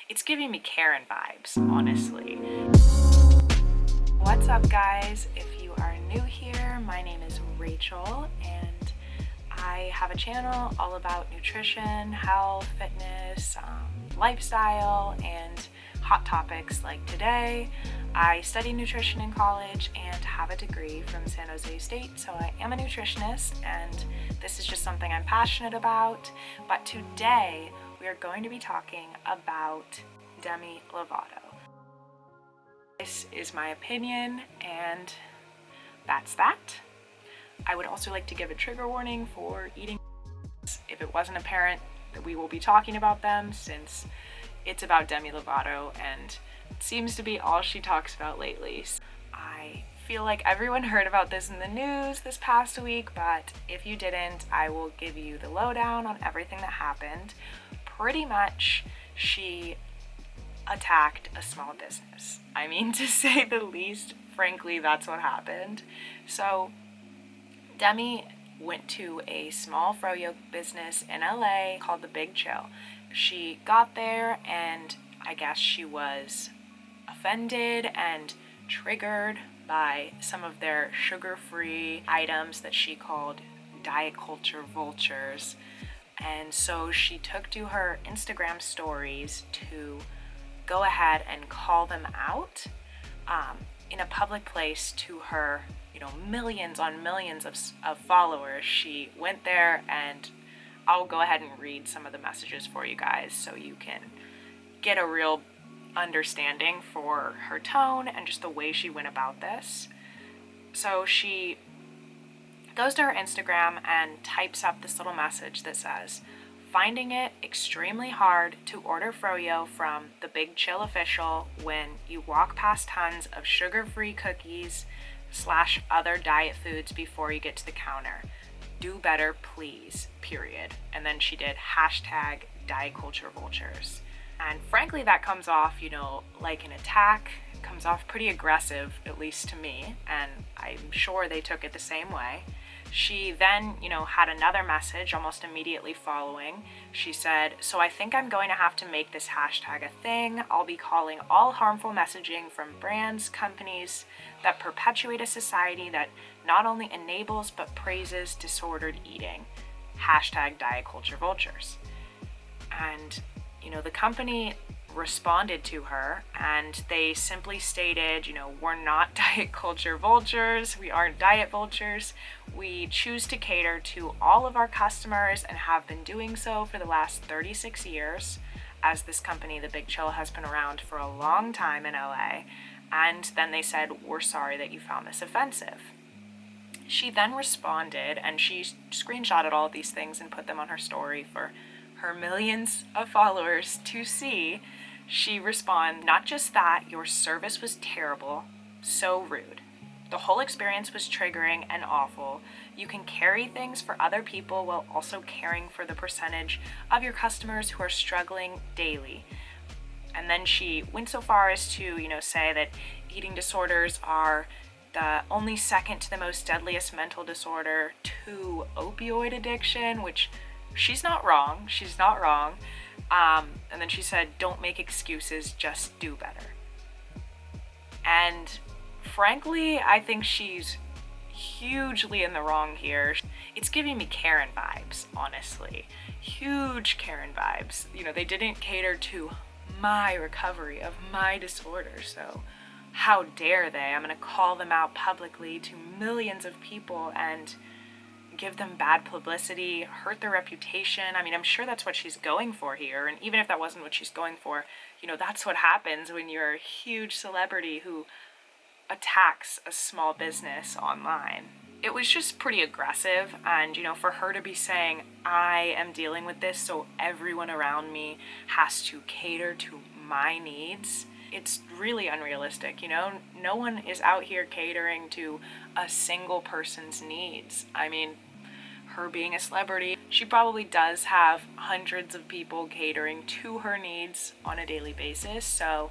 It's giving me Karen vibes, honestly. What's up, guys? If you are new here, my name is Rachel, and I have a channel all about nutrition, health, fitness, lifestyle, and hot topics like today. I studied nutrition in college and have a degree from San Jose State, so I am a nutritionist, and this is just something I'm passionate about. But today, we are going to be talking about Demi Lovato. This is my opinion, and that's that. I would also like to give a trigger warning for eating if it wasn't apparent that we will be talking about them, since it's about Demi Lovato and it seems to be all she talks about lately. I feel like everyone heard about this in the news this past week, but if you didn't, I will give you the lowdown on everything that happened. Pretty much, she attacked a small business. I mean, to say the least, frankly, that's what happened. So, Demi went to a small fro-yo business in LA called the Bigg Chill. She got there and I guess she was offended and triggered by some of their sugar-free items that she called diet culture vultures. And so she took to her Instagram stories to go ahead and call them out in a public place to her, millions on millions of followers. She went there, and I'll go ahead and read some of the messages for you guys so you can get a real understanding for her tone and just the way she went about this. So she goes to her Instagram and types up this little message that says, "Finding it extremely hard to order fro-yo from the Bigg Chill official when you walk past tons of sugar-free cookies / other diet foods before you get to the counter. Do better, please, period." And then she did hashtag diet culture vultures. And frankly, that comes off, like an attack. It comes off pretty aggressive, at least to me, and I'm sure they took it the same way. She then, had another message almost immediately following. She said, "So I think I'm going to have to make this hashtag a thing. I'll be calling all harmful messaging from brands, companies that perpetuate a society that not only enables but praises disordered eating. Hashtag diet culture vultures." And, the company responded to her and they simply stated, "We're not diet culture vultures. We aren't diet vultures. We choose to cater to all of our customers and have been doing so for the last 36 years, as this company, the Bigg Chill, has been around for a long time in LA." And then they said, "We're sorry that you found this offensive." She then responded, and she screenshotted all of these things and put them on her story for her millions of followers to see. She responded, "Not just that, your service was terrible, so rude. The whole experience was triggering and awful. You can carry things for other people while also caring for the percentage of your customers who are struggling daily." And then she went so far as to, say that eating disorders are the only second to the most deadliest mental disorder to opioid addiction, which she's not wrong. And then she said, "Don't make excuses, just do better." And frankly, I think she's hugely in the wrong here. It's giving me Karen vibes, honestly. Huge Karen vibes. They didn't cater to my recovery of my disorder, so how dare they? I'm gonna call them out publicly to millions of people and give them bad publicity, hurt their reputation. I mean, I'm sure that's what she's going for here. And even if that wasn't what she's going for, that's what happens when you're a huge celebrity who attacks a small business online. It was just pretty aggressive. And, for her to be saying, "I am dealing with this, so everyone around me has to cater to my needs," it's really unrealistic. No one is out here catering to a single person's needs. I mean, her being a celebrity, she probably does have hundreds of people catering to her needs on a daily basis. So,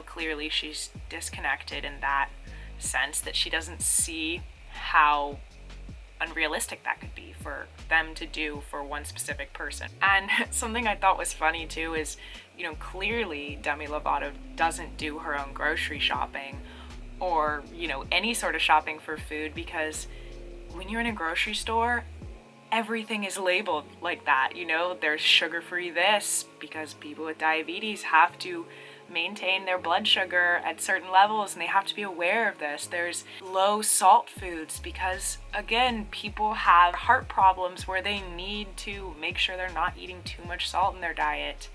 clearly she's disconnected in that sense, that she doesn't see how unrealistic that could be for them to do for one specific person. And something I thought was funny too is, clearly Demi Lovato doesn't do her own grocery shopping or, any sort of shopping for food, because when you're in a grocery store, everything is labeled like that. There's sugar-free this because people with diabetes have to maintain their blood sugar at certain levels and they have to be aware of this. There's low salt foods because, again, people have heart problems where they need to make sure they're not eating too much salt in their diet.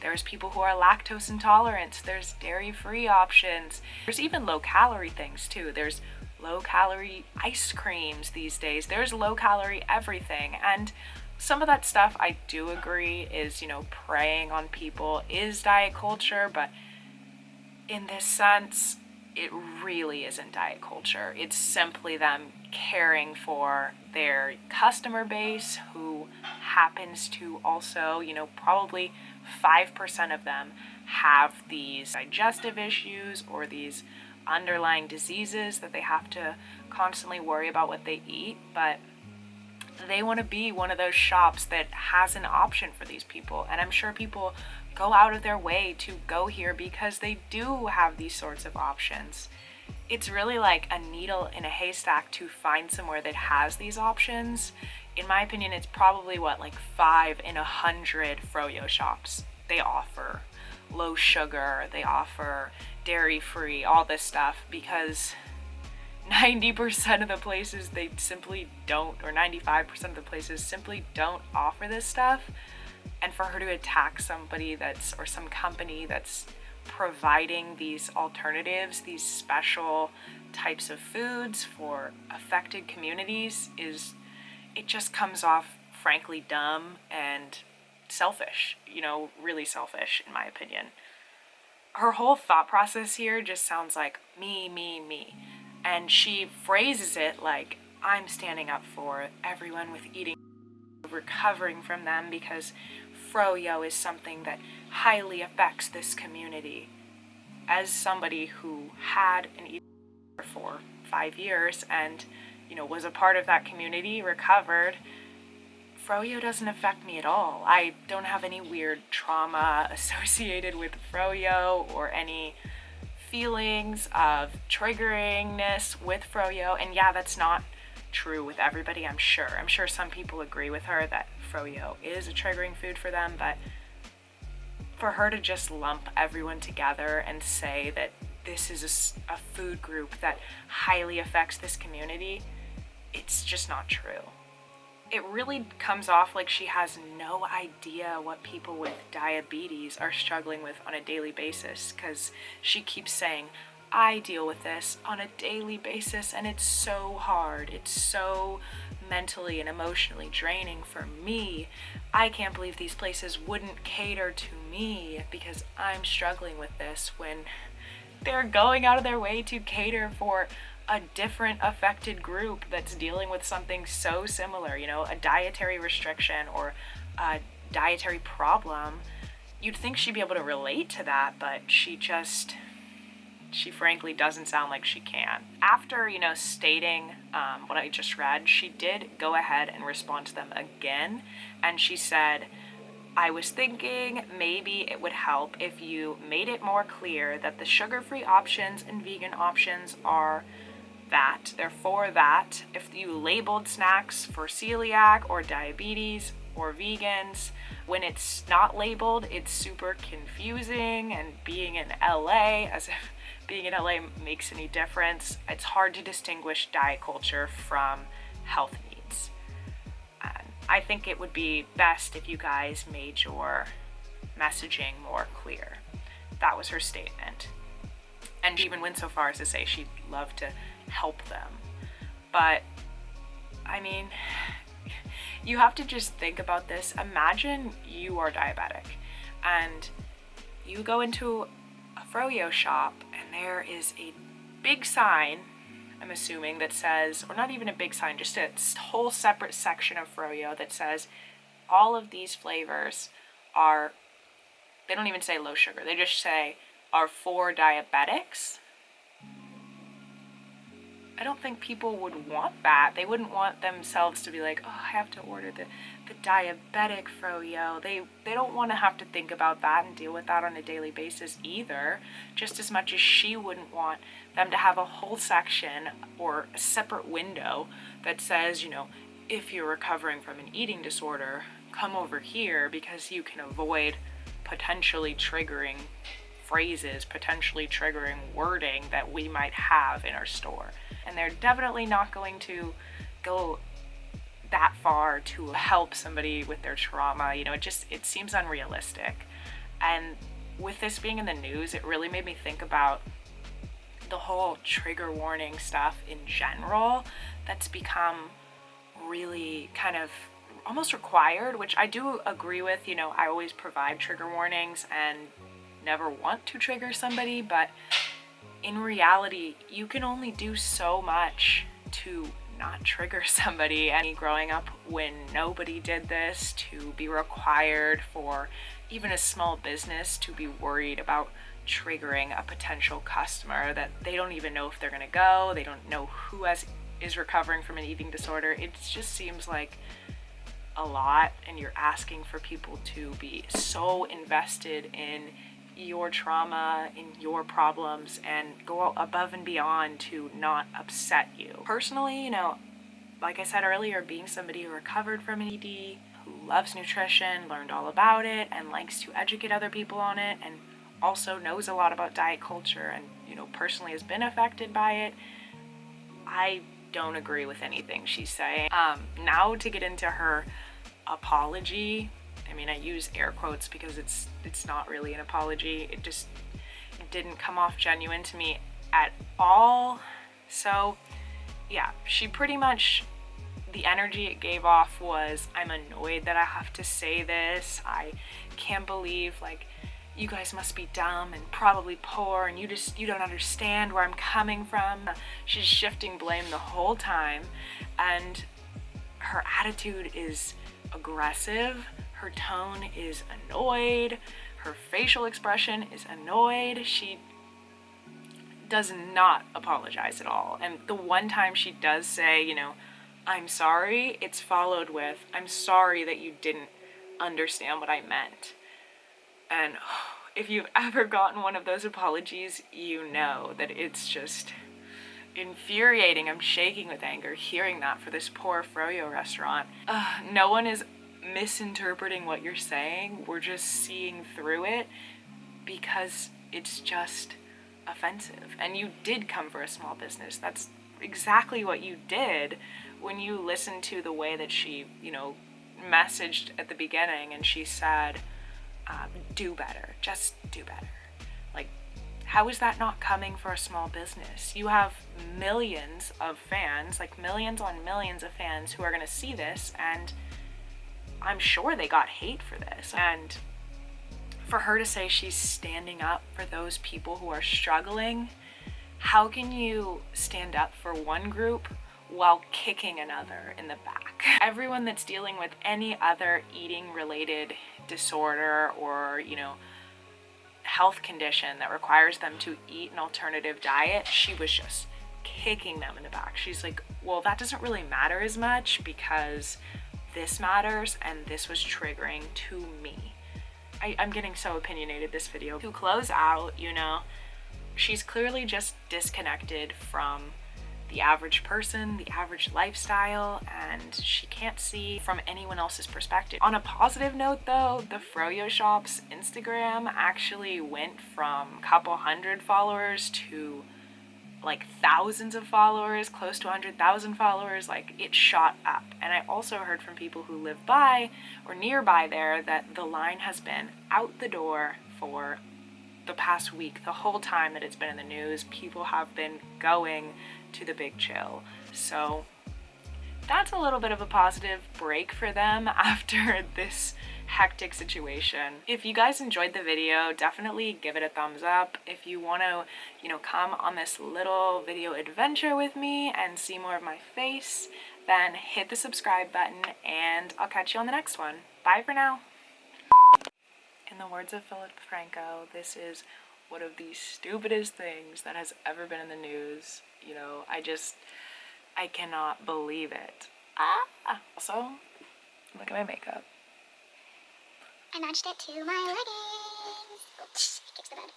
There's people who are lactose intolerant. There's dairy-free options. There's even low-calorie things too. There's low-calorie ice creams these days. There's low-calorie everything. And some of that stuff I do agree is, preying on people is diet culture, but in this sense, it really isn't diet culture. It's simply them caring for their customer base, who happens to also, probably 5% of them have these digestive issues or these underlying diseases that they have to constantly worry about what they eat, but they want to be one of those shops that has an option for these people. And I'm sure people go out of their way to go here because they do have these sorts of options. It's really like a needle in a haystack to find somewhere that has these options. In my opinion, it's probably 5 in 100 fro-yo shops. They offer low sugar, they offer dairy-free, all this stuff, because 90% of the places they simply don't, or 95% of the places simply don't offer this stuff. And for her to attack somebody or some company that's providing these alternatives, these special types of foods for affected communities, it just comes off frankly dumb and selfish, really selfish in my opinion. Her whole thought process here just sounds like me, me, me. And she phrases it like, I'm standing up for everyone with eating, recovering from them because fro-yo is something that highly affects this community. As somebody who had an eating disorder for 5 years and, was a part of that community, recovered, fro-yo doesn't affect me at all. I don't have any weird trauma associated with fro-yo or any feelings of triggeringness with fro-yo. And yeah, that's not true with everybody, I'm sure. I'm sure some people agree with her that fro-yo is a triggering food for them, but for her to just lump everyone together and say that this is a food group that highly affects this community, it's just not true. It really comes off like she has no idea what people with diabetes are struggling with on a daily basis, because she keeps saying, I deal with this on a daily basis and it's so hard. It's so mentally and emotionally draining for me. I can't believe these places wouldn't cater to me because I'm struggling with this, when they're going out of their way to cater for a different affected group that's dealing with something so similar, a dietary restriction or a dietary problem. You'd think she'd be able to relate to that, but she frankly doesn't sound like she can. After, stating what I just read, she did go ahead and respond to them again, and she said, I was thinking maybe it would help if you made it more clear that the sugar-free options and vegan options are that. They're for that. If you labeled snacks for celiac or diabetes or vegans, when it's not labeled, it's super confusing, and being in LA, as if being in LA makes any difference, it's hard to distinguish diet culture from health needs. And I think it would be best if you guys made your messaging more clear. That was her statement. And she even went so far as to say she'd love to help them. But, I mean, you have to just think about this. Imagine you are diabetic and you go into a fro-yo shop and there is a big sign, I'm assuming, that says, or not even a big sign, just a whole separate section of fro-yo that says all of these flavors are, they don't even say low sugar, they just say are for diabetics. I don't think people would want that. They wouldn't want themselves to be like, oh, I have to order the diabetic fro-yo. They don't want to have to think about that and deal with that on a daily basis either, just as much as she wouldn't want them to have a whole section or a separate window that says, you know, if you're recovering from an eating disorder, come over here because you can avoid potentially triggering phrases, potentially triggering wording that we might have in our store. And they're definitely not going to go that far to help somebody with their trauma. You know, it seems unrealistic. And with this being in the news, it really made me think about the whole trigger warning stuff in general that's become really kind of almost required, which I do agree with. You know, I always provide trigger warnings and never want to trigger somebody, but in reality, you can only do so much to not trigger somebody. And growing up when nobody did this, to be required for even a small business to be worried about triggering a potential customer that they don't even know if they're gonna go, they don't know who is recovering from an eating disorder. It just seems like a lot, and you're asking for people to be so invested in your trauma, in your problems, and go above and beyond to not upset you. Personally, you know, like I said earlier, being somebody who recovered from an ED, who loves nutrition, learned all about it, and likes to educate other people on it, and also knows a lot about diet culture and, you know, personally has been affected by it, I don't agree with anything she's saying. Now to get into her apology, I mean, I use air quotes because it's not really an apology. It didn't come off genuine to me at all. So yeah, she pretty much, the energy it gave off was, I'm annoyed that I have to say this. I can't believe, like, you guys must be dumb and probably poor and you don't understand where I'm coming from. She's shifting blame the whole time, and her attitude is aggressive. Her tone is annoyed. Her facial expression is annoyed. She does not apologize at all. And the one time she does say, you know, I'm sorry, it's followed with, I'm sorry that you didn't understand what I meant. And if you've ever gotten one of those apologies, you know that it's just infuriating. I'm shaking with anger hearing that for this poor fro-yo restaurant. No one is misinterpreting what you're saying. We're just seeing through it because it's just offensive. And you did come for a small business. That's exactly what you did when you listened to the way that she, you know, messaged at the beginning, and she said, do better, just do better. Like, how is that not coming for a small business? You have millions of fans, like millions on millions of fans who are going to see this, and I'm sure they got hate for this. And for her to say she's standing up for those people who are struggling, how can you stand up for one group while kicking another in the back? Everyone that's dealing with any other eating related disorder or, you know, health condition that requires them to eat an alternative diet, she was just kicking them in the back. She's like, well, that doesn't really matter as much because this matters and this was triggering to me. I'm getting so opinionated this video. To close out, you know, she's clearly just disconnected from the average person, the average lifestyle, and she can't see from anyone else's perspective. On a positive note though, the fro-yo shop's Instagram actually went from a couple hundred followers to like thousands of followers, close to 100,000 followers. Like, it shot up. And I also heard from people who live by or nearby there that the line has been out the door for the past week. The whole time that it's been in the news, people have been going to the Bigg Chill. So that's a little bit of a positive break for them after this hectic situation. If you guys enjoyed the video, definitely give it a thumbs up. If you want to, you know, come on this little video adventure with me and see more of my face, then hit the subscribe button and I'll catch you on the next one. Bye for now. In the words of Philip Franco, this is one of the stupidest things that has ever been in the news. You know, I cannot believe it. Also, look at my makeup. I matched it to my leggings. Oops, kicks the bed.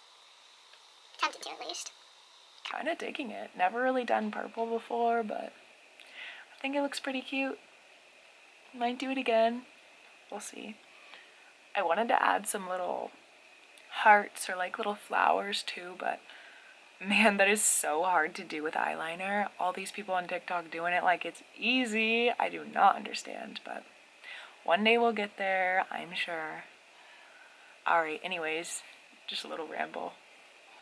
Tempted to, at least. Kind of digging it. Never really done purple before, but I think it looks pretty cute. Might do it again. We'll see. I wanted to add some little hearts or like little flowers too, but man, that is so hard to do with eyeliner. All these people on TikTok doing it like it's easy. I do not understand, but one day we'll get there, I'm sure. Alright, anyways, just a little ramble.